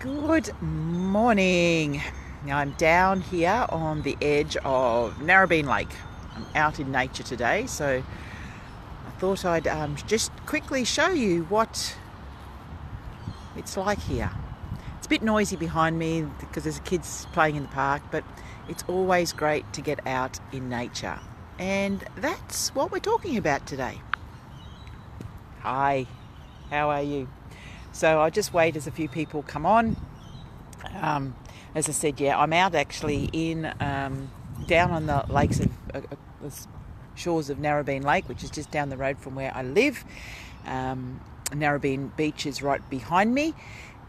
Good morning. Now I'm down here on the edge of Narrabeen Lake. I'm out in nature today, so I thought I'd just quickly show you what it's like here. It's a bit noisy behind me because there's kids playing in the park, but it's always great to get out in nature. And that's what we're talking about today. Hi, how are you? So I'll just wait as a few people come on. As I said, I'm out actually in down on the lakes of the shores of Narrabeen Lake, which is just down the road from where I live. Narrabeen Beach is right behind me,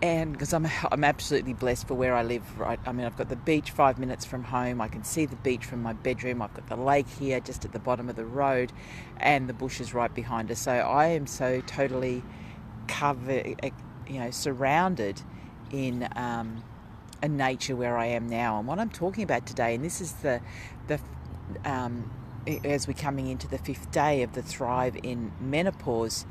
and because I'm absolutely blessed for where I live. Right, I mean, I've got the beach 5 minutes from home. I can see the beach from my bedroom. I've got the lake here just at the bottom of the road, and the bushes right behind us. So I am so totally covered, surrounded in a nature where I am now. And what I'm talking about today, and this is the as we're coming into the 5th day of the Thrive in Menopause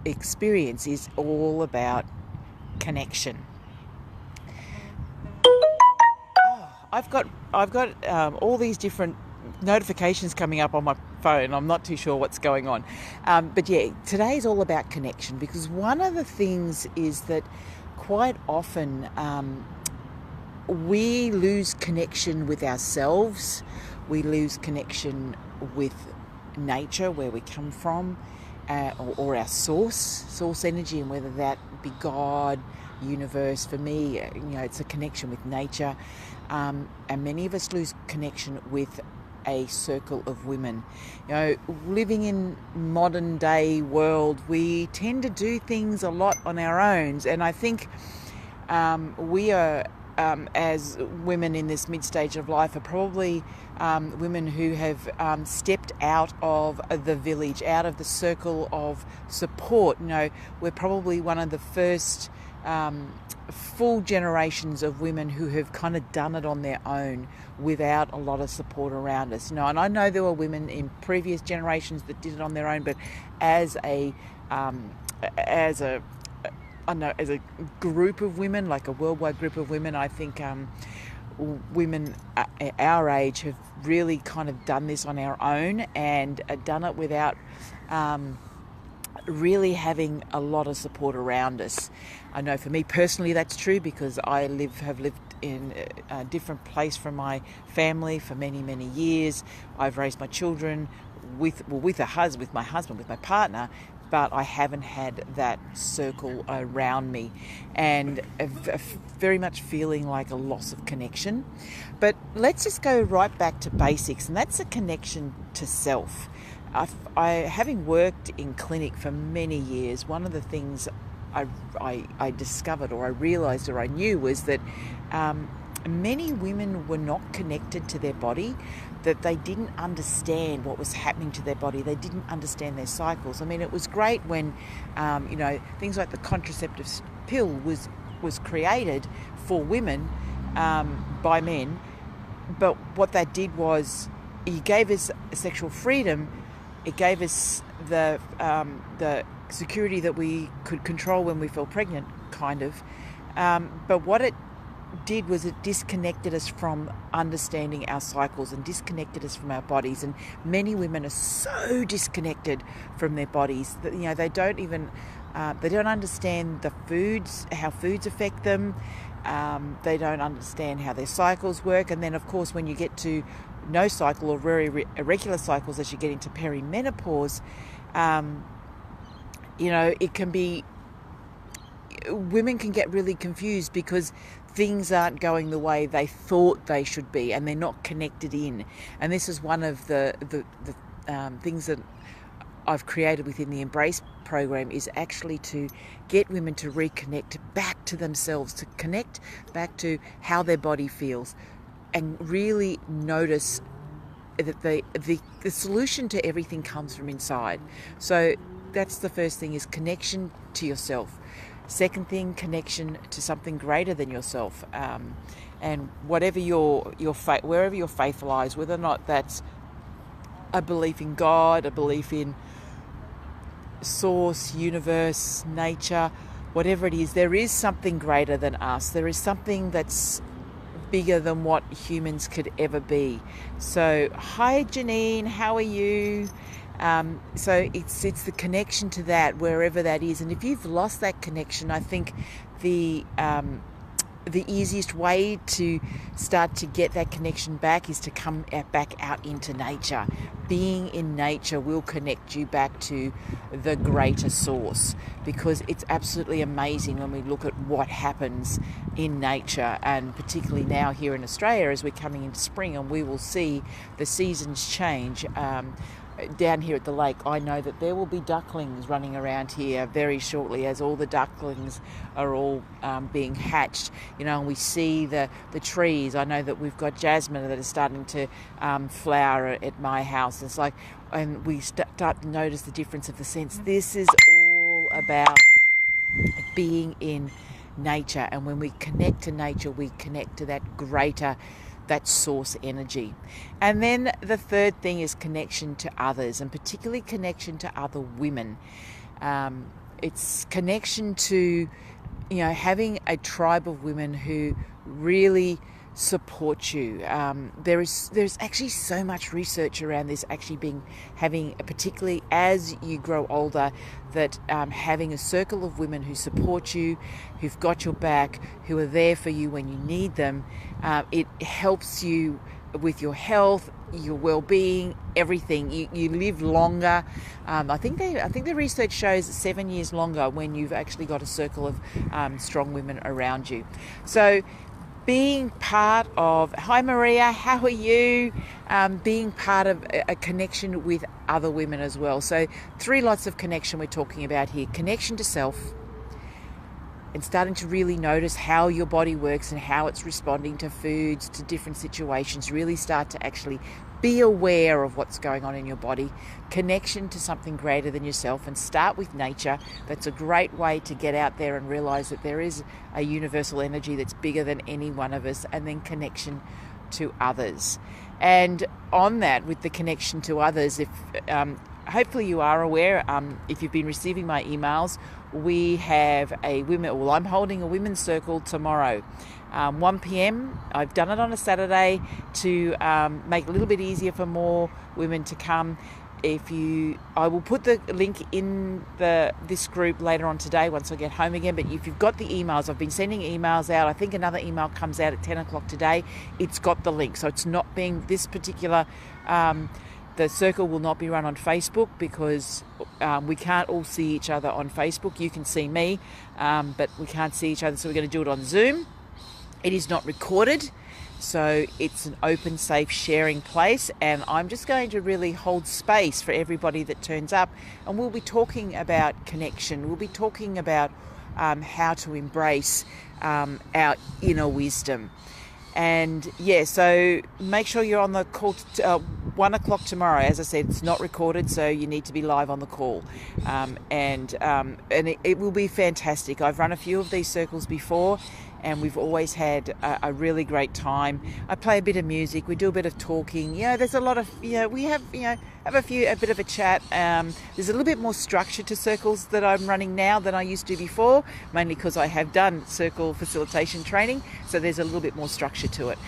experience, is all about connection. I've got all these different notifications coming up on my phone. I'm not too sure what's going on. But today is all about connection, because one of the things is that quite often we lose connection with ourselves. We lose connection with nature, where we come from, or our source energy, and whether that be God, universe. For me, it's a connection with nature. And many of us lose connection with a circle of women. Living in modern day world, we tend to do things a lot on our own, and I think we are as women in this mid-stage of life are probably women who have stepped out of the village, out of the circle of support. We're probably one of the first full generations of women who have kind of done it on their own without a lot of support around us. And I know there were women in previous generations that did it on their own, but as a group of women, like a worldwide group of women, I think women our age have really kind of done this on our own, and done it without really having a lot of support around us. I know for me personally that's true, because I have lived in a different place from my family for many, many years. I've raised my children with my husband, with my partner, but I haven't had that circle around me, and very much feeling like a loss of connection. But let's just go right back to basics, and that's a connection to self. Having worked in clinic for many years, one of the things I discovered, or I realised, or I knew, was that many women were not connected to their body, that they didn't understand what was happening to their body. They didn't understand their cycles. I mean, it was great when, things like the contraceptive pill was created for women by men, but what that did was it gave us sexual freedom. It gave us the security that we could control when we fell pregnant, kind of. But what it did was it disconnected us from understanding our cycles, and disconnected us from our bodies. And many women are so disconnected from their bodies that they don't even they don't understand the foods, how foods affect them. They don't understand how their cycles work. And then, of course, when you get to no cycle, or very irregular cycles, as you get into perimenopause, it can be, women can get really confused because things aren't going the way they thought they should be, and they're not connected in. And this is one of the things that I've created within the Embrace program, is actually to get women to reconnect back to themselves, to connect back to how their body feels, and really notice that the solution to everything comes from inside. So that's the first thing, is connection to yourself. Second thing, connection to something greater than yourself, and whatever wherever your faith lies, whether or not that's a belief in God, a belief in source, universe, nature, whatever it is, there is something greater than us. There is something that's bigger than what humans could ever be. So hi Janine, how are you? So it's the connection to that, wherever that is. And if you've lost that connection, I think the easiest way to start to get that connection back is to come back out into nature. Being in nature will connect you back to the greater source, because it's absolutely amazing when we look at what happens in nature, and particularly now here in Australia as we're coming into spring and we will see the seasons change. Down here at the lake, I know that there will be ducklings running around here very shortly, as all the ducklings are all being hatched. And we see the trees. I know that we've got jasmine that is starting to flower at my house. It's like, and we start to notice the difference of the scents. This is all about being in nature, and when we connect to nature, we connect to that source energy. And then the third thing is connection to others, and particularly connection to other women. It's connection to, having a tribe of women who really support you. There's actually so much research around this having particularly as you grow older, that having a circle of women who support you, who've got your back, who are there for you when you need them, it helps you with your health, your well-being, everything. You live longer. I think the research shows 7 years longer when you've actually got a circle of strong women around you. So being part of, hi Maria, how are you? Being part of a connection with other women as well. So 3 lots of connection we're talking about here. Connection to self, and starting to really notice how your body works and how it's responding to foods, to different situations. Really start to actually be aware of what's going on in your body. Connection to something greater than yourself, and start with nature. That's a great way to get out there and realize that there is a universal energy that's bigger than any one of us. And then connection to others. And on that, with the connection to others, if hopefully you are aware, if you've been receiving my emails, we have I'm holding a women's circle tomorrow, 1 p.m. I've done it on a Saturday to make it a little bit easier for more women to come. I will put the link in this group later on today once I get home again. But if you've got the emails, I've been sending emails out. I think another email comes out at 10 o'clock today. It's got the link. So it's not being this particular, the circle will not be run on Facebook, because we can't all see each other on Facebook. You can see me, but we can't see each other. So we're going to do it on Zoom. It is not recorded. So it's an open, safe sharing place, and I'm just going to really hold space for everybody that turns up, and we'll be talking about connection. We'll be talking about how to embrace our inner wisdom. And so make sure you're on the call 1 o'clock tomorrow. As I said, it's not recorded, so you need to be live on the call. And it will be fantastic. I've run a few of these circles before, and we've always had a really great time. I play a bit of music. We do a bit of talking. There's a lot of, we have a bit of a chat. There's a little bit more structure to circles that I'm running now than I used to before, mainly because I have done circle facilitation training. So there's a little bit more structure to it.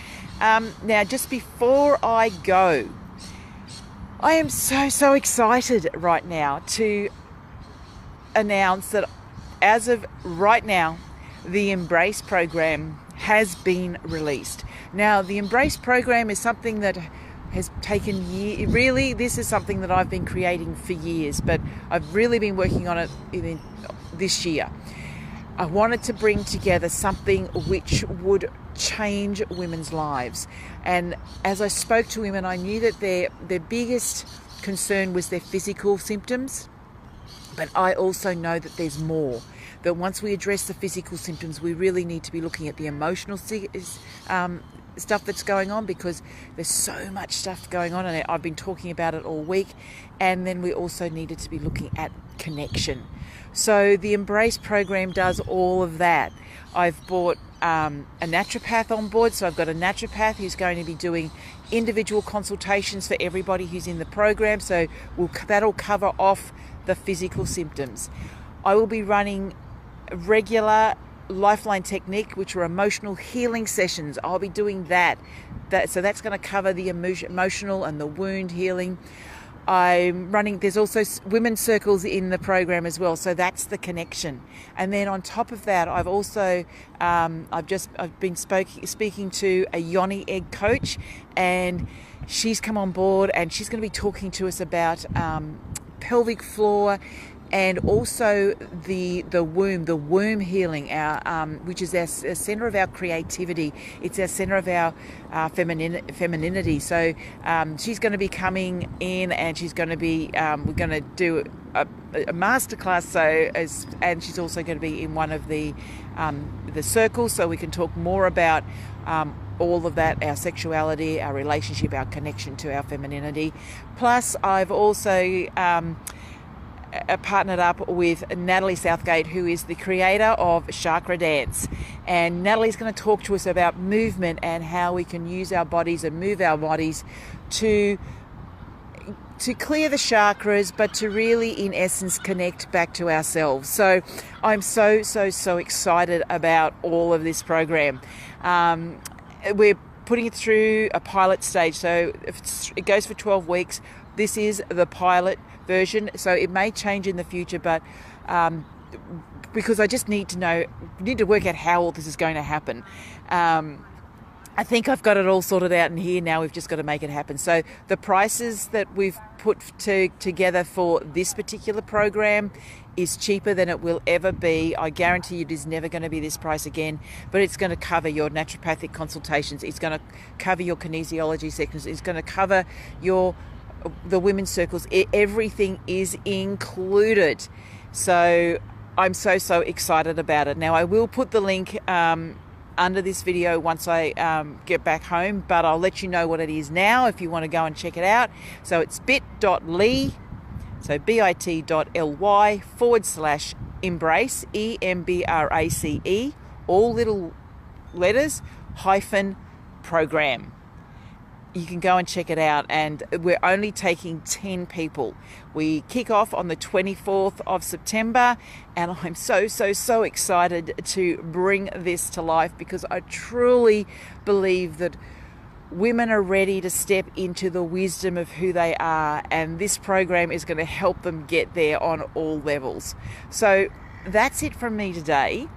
Now, just before I go, I am so excited right now to announce that as of right now, the Embrace program has been released. Now, the Embrace program is something that has taken years. Really, this is something that I've been creating for years, but I've really been working on it this year. I wanted to bring together something which would change women's lives. And as I spoke to women, I knew that their biggest concern was their physical symptoms, but I also know that there's more. That once we address the physical symptoms, we really need to be looking at the emotional stuff that's going on, because there's so much stuff going on, and I've been talking about it all week. And then we also needed to be looking at connection. So the Embrace program does all of that. I've brought a naturopath on board, so I've got a naturopath who's going to be doing individual consultations for everybody who's in the program. So that'll cover off the physical symptoms. I will be running regular Lifeline technique, which are emotional healing sessions. I'll be doing that. So that's going to cover the emotional and the wound healing. I'm running, there's also women's circles in the program as well, so that's the connection. And then on top of that, I've also I've been speaking to a yoni egg coach, and she's come on board, and she's going to be talking to us about pelvic floor, and also the womb healing, which is our center of our creativity. It's our center of our femininity. So she's going to be coming in, and she's going to be we're going to do a masterclass. And she's also going to be in one of the circles, so we can talk more about all of that, our sexuality, our relationship, our connection to our femininity. Plus, I've also partnered up with Natalie Southgate, who is the creator of Chakra Dance, and Natalie's going to talk to us about movement and how we can use our bodies and move our bodies to clear the chakras, but to really, in essence, connect back to ourselves. So I'm so excited about all of this program. We're putting it through a pilot stage, so it goes for 12 weeks. This is the pilot version, so it may change in the future, but because I just need to work out how all this is going to happen. I think I've got it all sorted out in here now. We've just got to make it happen. So the prices that we've put together for this particular program is cheaper than it will ever be. I guarantee you it is never going to be this price again, but it's going to cover your naturopathic consultations. It's going to cover your kinesiology sessions. It's going to cover the women's circles. Everything is included. So I'm so excited about it. Now, I will put the link under this video once I get back home, but I'll let you know what it is now if you want to go and check it out. So it's bit.ly, so bit.ly/embrace, EMBRACE, all little letters, -program. You can go and check it out, and we're only taking 10 people. We kick off on the 24th of September, and I'm so excited to bring this to life, because I truly believe that women are ready to step into the wisdom of who they are, and this program is going to help them get there on all levels. So that's it from me today.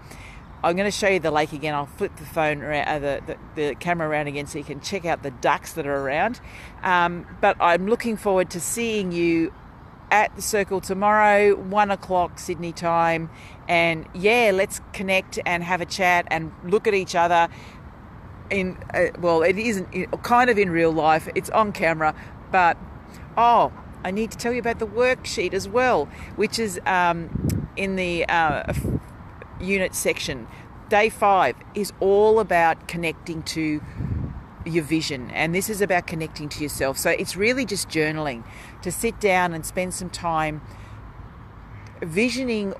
I'm going to show you the lake again. I'll flip the phone around, the camera around again, so you can check out the ducks that are around. But I'm looking forward to seeing you at the circle tomorrow, 1 o'clock Sydney time. And yeah, let's connect and have a chat and look at each other. It isn't kind of in real life. It's on camera, but I need to tell you about the worksheet as well, which is in the unit section. Day 5 is all about connecting to your vision, and this is about connecting to yourself. So it's really just journaling, to sit down and spend some time envisioning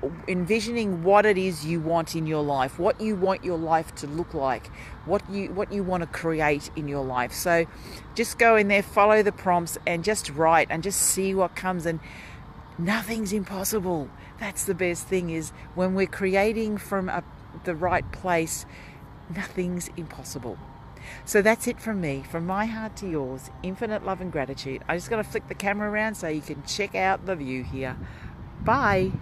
what it is you want in your life, what you want your life to look like, what you want to create in your life. So just go in there, follow the prompts, and just write and just see what comes. And nothing's impossible. That's the best thing, is when we're creating from the right place, nothing's impossible. So that's it from me, from my heart to yours. Infinite love and gratitude. I just got to flick the camera around so you can check out the view here. Bye.